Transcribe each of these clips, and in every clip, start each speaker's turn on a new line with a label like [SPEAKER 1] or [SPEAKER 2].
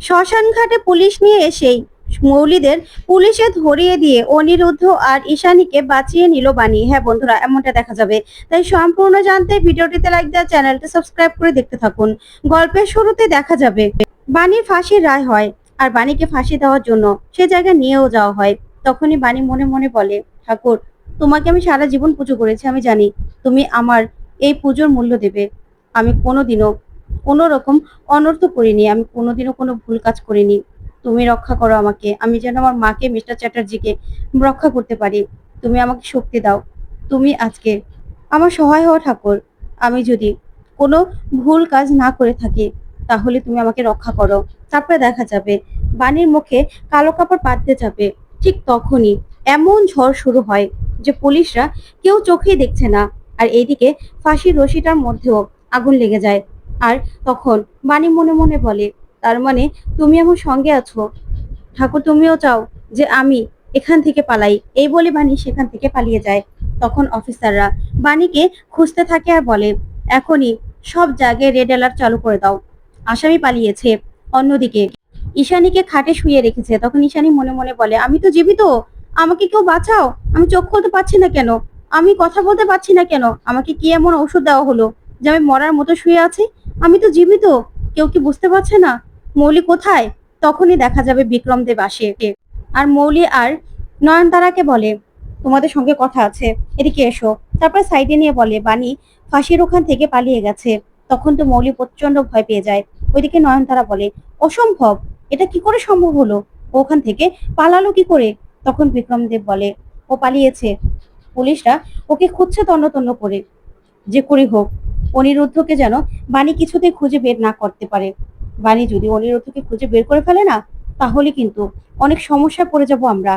[SPEAKER 1] শ্মশান ঘাটে পুলিশ নিয়ে এসেই মৌলিদের পুলিশে ধরিয়ে দিয়ে অনিরুদ্ধ আর ঈশানীকে বাঁচিয়ে নিল বাণী। হ্যাঁ বন্ধুরা, এমনটা দেখা যাবে। তাই সম্পূর্ণ জানতে ভিডিওটিতে লাইক দেওয়া, চ্যানেলটি সাবস্ক্রাইব করে দেখতে থাকুন। গল্পের শুরুতে দেখা যাবে বাণীর ফাঁসির রায় হয় আর বাণীকে ফাঁসি দেওয়ার জন্য সে জায়গায় নিয়েও যাওয়া হয়। তখনই বাণী মনে মনে বলে, ঠাকুর, তোমাকে আমি সারা জীবন পুজো করেছি, আমি জানি তুমি আমার এই পুজোর মূল্য দেবে। আমি কোনোদিনও কোনো রকম অনর্থ করিনি, আমি কোনোদিনও কোনো ভুল কাজ করিনি। তুমি রক্ষা করো আমাকে, আমি যেন আমার মাকে, মিস্টার চ্যাটার্জিকে রক্ষা করতে পারি। তুমি আমাকে শক্তি দাও, তুমি আজকে আমার সহায় হও ঠাকুর। আমি যদি কোনো ভুল কাজ না করে থাকি তাহলে তুমি আমাকে রক্ষা করো। তারপরে দেখা যাবে বাণীর মুখে কালো কাপড় পাততে যাবে, ঠিক তখনই এমন ঝড় শুরু হয় যে পুলিশরা কেউ চোখেই দেখছে না। আর এইদিকে ফাঁসির রশিটার মধ্যেও আগুন লেগে যায়। আর তখন বাণী মনে মনে বলে, তার মানে তুমি আমার সঙ্গে আছো ঠাকুর, তুমিও চাও যে আমি এখান থেকে পালাই। এই বলে বাণী সেখান থেকে পালিয়ে যায়। তখন অফিসাররা বাণীকে খুঁজতে থাকে আর বলে, এখনই সব জায়গায় রেড অ্যালার্ট চালু করে দাও, আসামি পালিয়েছে। অন্যদিকে ঈশানীকে খাটে শুয়ে রেখেছে। তখন ঈশানী মনে মনে বলে, আমি তো জীবিত, আমাকে কেউ বাঁচাও, আমি চোখ খুলতে পারছি না কেন, আমি কথা বলতে পারছি না কেন, আমাকে কি এমন ঔষধ দেওয়া হলো যে আমি মরার মতো শুয়ে আছি? আমি তো জীবিত, কেউ কি বুঝতে পারছে না? মৌলি কোথায়? তখনই দেখা যাবে বিক্রম দেব আসে আর মৌলি আর নয়নতারাকে বলে, তোমাদের সঙ্গে কথা আছে, এদিকে এসো। তারপর সাইডে নিয়ে বলে, বাণী ফাঁসির ওখান থেকে পালিয়ে গেছে। তখন তো মৌলি প্রচন্ড ভয় পেয়ে যায়। ওইদিকে নয়নতারা বলে, অসম্ভব, এটা কি করে সম্ভব হলো? ও ওখান থেকে পালালো কি করে? তখন বিক্রম দেব বলে, ও পালিয়েছে, পুলিশরা ওকে খুঁজছে তন্ন তন্ন করে। যে করে হোক অনিরুদ্ধকে যেন বাণী কিছুতেই খুঁজে বের না করতে পারে। বাণী যদি অনিরুদ্ধকে খুঁজে বের করে ফেলে না, তাহলে কিন্তু অনেক সমস্যায় পড়ে যাব আমরা।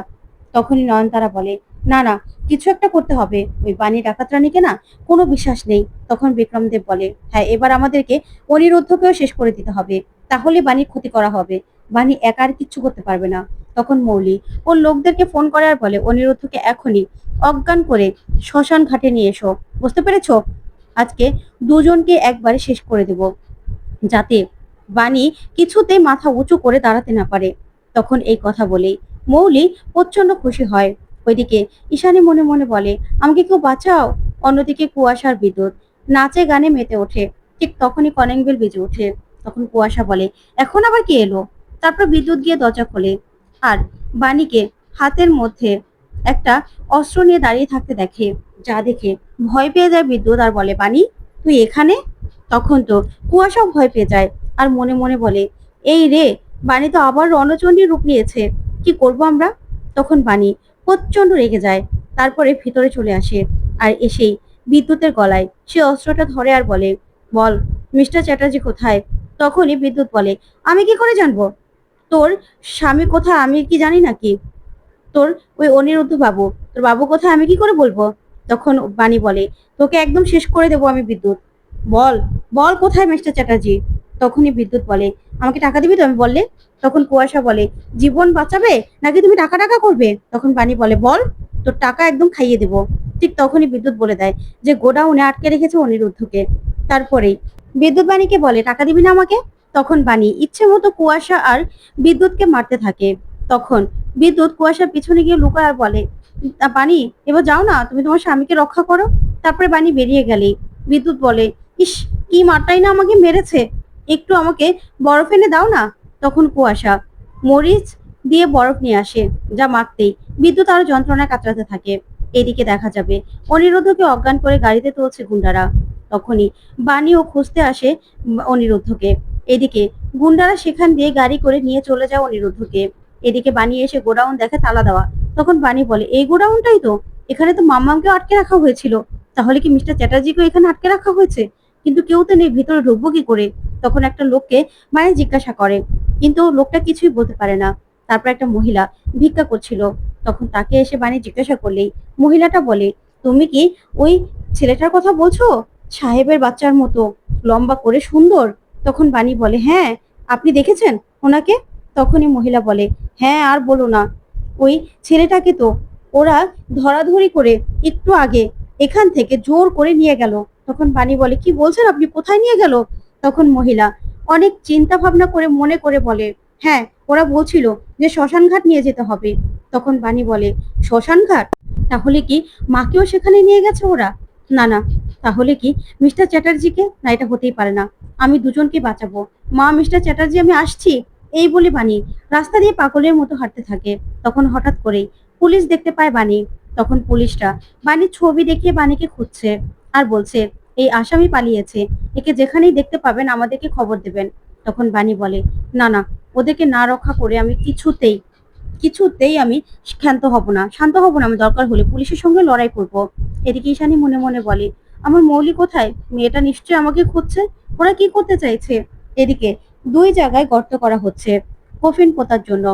[SPEAKER 1] তখনই নয়নতারা বলে, না না, কিছু একটা করতে হবে, ওই বাণী ডাকাত রানীকে না কোনো বিশ্বাস নেই। তখন বিক্রমদেব বলে, হ্যাঁ, এবার আমাদেরকে অনিরুদ্ধকেও শেষ করে দিতে হবে, তাহলে বাণীর ক্ষতি করা হবে। বাণী একা আর কিচ্ছু করতে পারবে না। তখন মৌলি ওর লোকদেরকে ফোন করে আর বলে, অনিরুদ্ধকে এখনই অজ্ঞান করে শ্মশান ঘাটে নিয়ে এসো, বুঝতে পেরেছো? আজকে দুজনকে একবারে শেষ করে দেব, যাতে বাণী কিছুতে মাথা উঁচু করে দাঁড়াতে না পারে। তখন এই কথা বলেই মৌলি প্রচন্ড খুশি হয়। ওইদিকে ঈশানী মনে মনে বলে, আমাকে কেউ বাঁচাও। অন্যদিকে কুয়াশার বিদ্যুৎ নাচে গানে মেতে ওঠে। ঠিক তখনই কলিং বেল বেজে ওঠে। তখন কুয়াশা বলে, এখন আবার কে এলো? তারপর বিদ্যুৎ গিয়ে দরজা খোলে আর বাণীকে হাতের মধ্যে একটা অস্ত্র নিয়ে দাঁড়িয়ে থাকতে দেখে। যা দেখে ভয় পেয়ে যায় বিদ্যুৎ আর বলে, বাণী তুই এখানে? তখন তো কুয়াশাও ভয় পেয়ে যায় আর মনে মনে বলে, এই রে, বাণী তো আবার রণচণ্ডীর রূপ নিয়েছে, কি করব আমরা? তখন বাণী প্রচন্ড রেগে যায়। তারপরে ভিতরে চলে আসে আর এসেই বিদ্যুতের গলায় সে অস্ত্রটা ধরে আর বলে, বল, মিস্টার চ্যাটার্জি কোথায়? তখনই বিদ্যুৎ বলে, আমি কি করে জানবো তোর স্বামী কোথায়? আমি কি জানি নাকি? তোর ওই অনিরুদ্ধ বাবু, তোর বাবু কোথায় আমি কি করে বলবো? তখন বাণী বলে, তোকে একদম শেষ করে দেবো আমি বিদ্যুৎ, বল, বল কোথায় মিস্টার চ্যাটার্জি? তখনই বিদ্যুৎ বলে, আমাকে টাকা দিবি তো আমি বললে? তখন কুয়াশা বলে, জীবন বাঁচাবে নাকি তুমি টাকা টাকা করবে? তখন বাণী বলে, বল, তোর টাকা একদম খাইয়ে দেবো। ঠিক তখনই বিদ্যুৎ বলে দেয় যে গোডাউনে আটকে রেখেছে অনিরুদ্ধকে। তারপরেই বিদ্যুৎ বাণীকে বলে, টাকা দিবি না আমাকে? তখন বাণী ইচ্ছে মতো কুয়াশা আর বিদ্যুৎকে মারতে থাকে। তখন বিদ্যুৎ কুয়াশার পিছনে গিয়ে লুকায় আর বলে, বাণী, এবার যাও না, তুমি তোমার স্বামীকে রক্ষা করো। তারপরে বাণী বেরিয়ে গেলেই বিদ্যুৎ বলে, ইস, কি মারটাই না আমাকে মেরেছে, একটু আমাকে বরফ এনে দাও না। তখন কুয়াশা মরিচ দিয়ে বরফ নিয়ে আসে, যা মাখতেই বিদ্যুৎ আরো যন্ত্রণায় কাতরাতে থাকে। এদিকে দেখা যাবে অনিরুদ্ধকে অজ্ঞান করে গাড়িতে তুলছে গুন্ডারা। তখনই বাণীও খুঁজতে আসে অনিরুদ্ধকে। এদিকে গুন্ডারা সেখান দিয়ে গাড়ি করে নিয়ে চলে যায় অনিরুদ্ধকে। এদিকে বাণী এসে গোডাউন দেখে তালা দেওয়া। তখন বাণী বলে, এই গোডাউনটাই তো, এখানে তো মাম্মামকেও আটকে রাখা হয়েছিল, তাহলে কি মিস্টার চ্যাটার্জিকেও এখানে আটকে রাখা হয়েছে? কিন্তু কেউ তো নেই, ভিতরে ঢুকবো কি করে? তখন একটা লোককে মানে জিজ্ঞাসা করে, কিন্তু লোকটা কিছুই বলতে পারে না। তারপর একটা মহিলা ভিক্ষা করছিল, তখন তাকে এসে বাণী জিজ্ঞাসা করলেই মহিলাটা বলে, তুমি কি ওই ছেলেটার কথা বলছো, সাহেবের বাচ্চার মতো লম্বা করে সুন্দর? তখন বাণী বলে, হ্যাঁ, আপনি দেখেছেন ওনাকে? তখনই মহিলা বলে, হ্যাঁ, আর বলো না, ওই ছেলেটাকে তো ওরা ধরাধরি করে একটু আগে এখান থেকে জোর করে নিয়ে গেল। তখন বাণী বলে, কি বলছেন আপনি, কোথায় নিয়ে গেল? তখন মহিলা অনেক চিন্তা ভাবনা করে মনে করে বলে, হ্যাঁ, ওরা বলছিল যে শ্মশান ঘাট নিয়ে যেতে হবে। তখন বাণী বলে, শ্মশান ঘাট? তাহলে কি মাকেও সেখানে নিয়ে গেছে ওরা? না না, তাহলে কি মিস্টার চ্যাটার্জিকে? না, এটা হতেই পারে না। আমি দুজনকে বাঁচাবো। মা, মিস্টার চ্যাটার্জি, আমি আসছি। এই বলে বাণী রাস্তা দিয়ে পাগলের মতো হাঁটতে থাকে। তখন হঠাৎ করেই পুলিশ দেখতে পায় বাণী। তখন পুলিশরা বাণীর ছবি দেখিয়ে বাণীকে খুঁজছে আর বলছে, এই আসামি পালিয়েছে, একে যেখানেই দেখতে পাবেন আমাদেরকে খবর দেবেন। তখন বাণী বলে, না না, ওদেরকে না রক্ষা করে আমি কিছুতেই কিছুতেই আমি শান্ত হব না, আমি দরকার হলে পুলিশের সঙ্গে লড়াই করব। এদিকে ঈশানী মনে মনে বলে, আমার মৌলি কোথায়? মেয়েটা নিশ্চয়ই আমাকে খুঁজছে। ওরা কি করতে চাইছে? এদিকে দুই জায়গায় গর্ত করা হচ্ছে কফিন পোতার জন্য।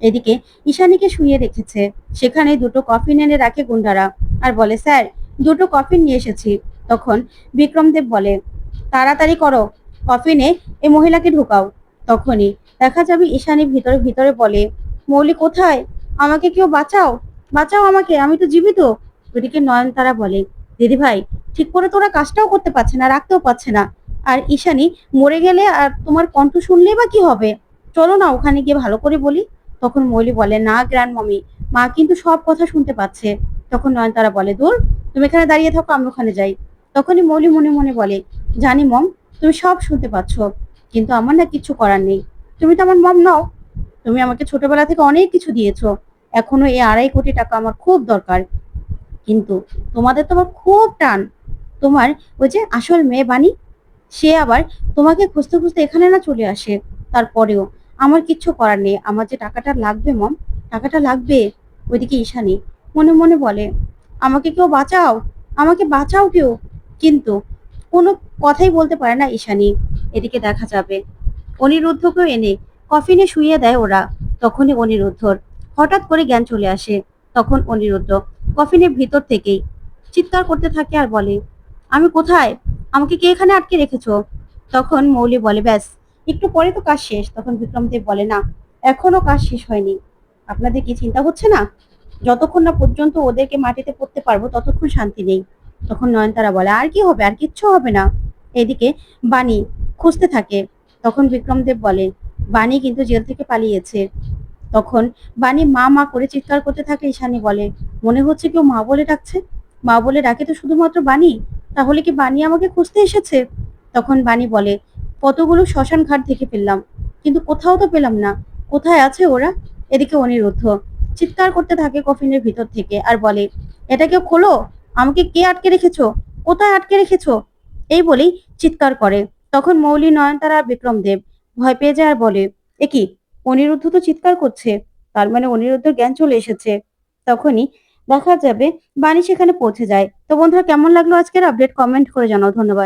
[SPEAKER 1] এদিকে ঈশানীকে শুয়ে রেখেছে, সেখানে দুটো কফিন এনে রাখে গুন্ডারা আর বলে, স্যার, দুটো কফিন নিয়ে এসেছি। তখন বিক্রমদেব বলে, তাড়াতাড়ি করো, কফিনে এই মহিলাকে ঢুকাও। তখনই দেখা যাবে ঈশানী ভিতরে ভিতরে বলে, মৌলি কোথায়? আমাকে কেউ বাঁচাও, বাঁচাও আমাকে, আমি তো জীবিত। ওদিকে নয়নতারা বলে, দিদি ভাই, ঠিক করে তোরা কাজটাও করতে পারছে না, রাখতেও পারছে না। আর ঈশানী মরে গেলে আর তোমার কণ্ঠ শুনলেই বা কি হবে? চলো না ওখানে গিয়ে ভালো করে বলি। তখন মৌলি বলে, না গ্র্যান্ড মমি, মা কিন্তু সব কথা শুনতে পাচ্ছে। তখন নয়নতারা বলে, দূর, তুমি এখানে দাঁড়িয়ে থাকো, আমি ওখানে যাই। তখনই মৌলি মনে মনে বলে, জানি মম, তুমি সব শুনতে পাচ্ছ, কিন্তু আমার না কিছু করার নেই। তুমি তো আমার মম নও। তুমি আমাকে ছোটবেলা থেকে অনেক কিছু দিয়েছো। এখনো এই 2.5 কোটি টাকা আমার খুব দরকার। কিন্তু তোমাদের তো আমার খুব টান। তোমার ওই যে আসল মেয়ে বাণী, সে আবার তোমাকে খুঁজতে খুঁজতে এখানে না চলে আসে। তারপরেও আমার কিচ্ছু করার নেই, আমার যে টাকাটা লাগবে মম, টাকাটা লাগবে। ওইদিকে ঈশানী মনে মনে বলে, আমাকে কেউ বাঁচাও, আমাকে বাঁচাও কেউ। কিন্তু কোনো কথাই বলতে পারে না ঈশানী। এদিকে দেখা যাবে অনিরুদ্ধকেও এনে কফিনে শুইয়ে দেয় ওরা। তখনই অনিরুদ্ধর হঠাৎ করে জ্ঞান চলে আসে। তখন অনিরুদ্ধ কফিনের ভিতর থেকেই চিৎকার করতে থাকে আর বলে, আমি কোথায়? আমাকে কে এখানে আটকে রেখেছো? তখন মৌলি বলে, ব্যাস, একটু পরে তো কাজ শেষ। তখন বিক্রমদেব বলে, না, এখনো কাজ শেষ হয়নি। আপনাদের কি চিন্তা হচ্ছে না? যতক্ষণ না পর্যন্ত ওদেরকে মাটিতে পুঁততে পারবো ততক্ষণ শান্তি নেই। তখন নয়নতারা বলে, আর কি হবে? আর কিচ্ছু হবে না। এদিকে বাণী খুঁজতে থাকে। তখন বিক্রমদেব বলে, বাণী কিন্তু জেল থেকে পালিয়েছে। তখন বাণী মা মা করে চিৎকার করতে থাকে। ঈশানী বলে, মনে হচ্ছে কেউ মা বলে ডাকছে। মা বলে ডাকে তো শুধুমাত্র বাণী। তাহলে কি বাণী আমাকে খুঁজতে এসেছে? তখন বাণী বলে, কতগুলো শ্মশান ঘাট দেখে ফেললাম, কিন্তু কোথাও তো পেলাম না। কোথায় আছে ওরা? এদিকে অনিরুদ্ধ চিৎকার করতে থাকে কফিনের ভিতর থেকে আর বলে, এটা কেউ খোলো, আমাকে কে আটকে রেখেছো? কোথায় আটকে রেখেছো? এই বলেই চিৎকার করে। তখন মৌলি, নয়নতারা আর বিক্রমদেব ভয় পেয়ে যায় আর বলে, এ কি, অনিরুদ্ধ তো চিৎকার করছে, তার মানে অনিরুদ্ধর জ্ঞান চলে এসেছে। তখনই দেখা যাবে বাণী সেখানে পৌঁছে যায়। তো বন্ধুরা, কেমন লাগলো আজকের আপডেট? কমেন্ট করে জানাও। ধন্যবাদ।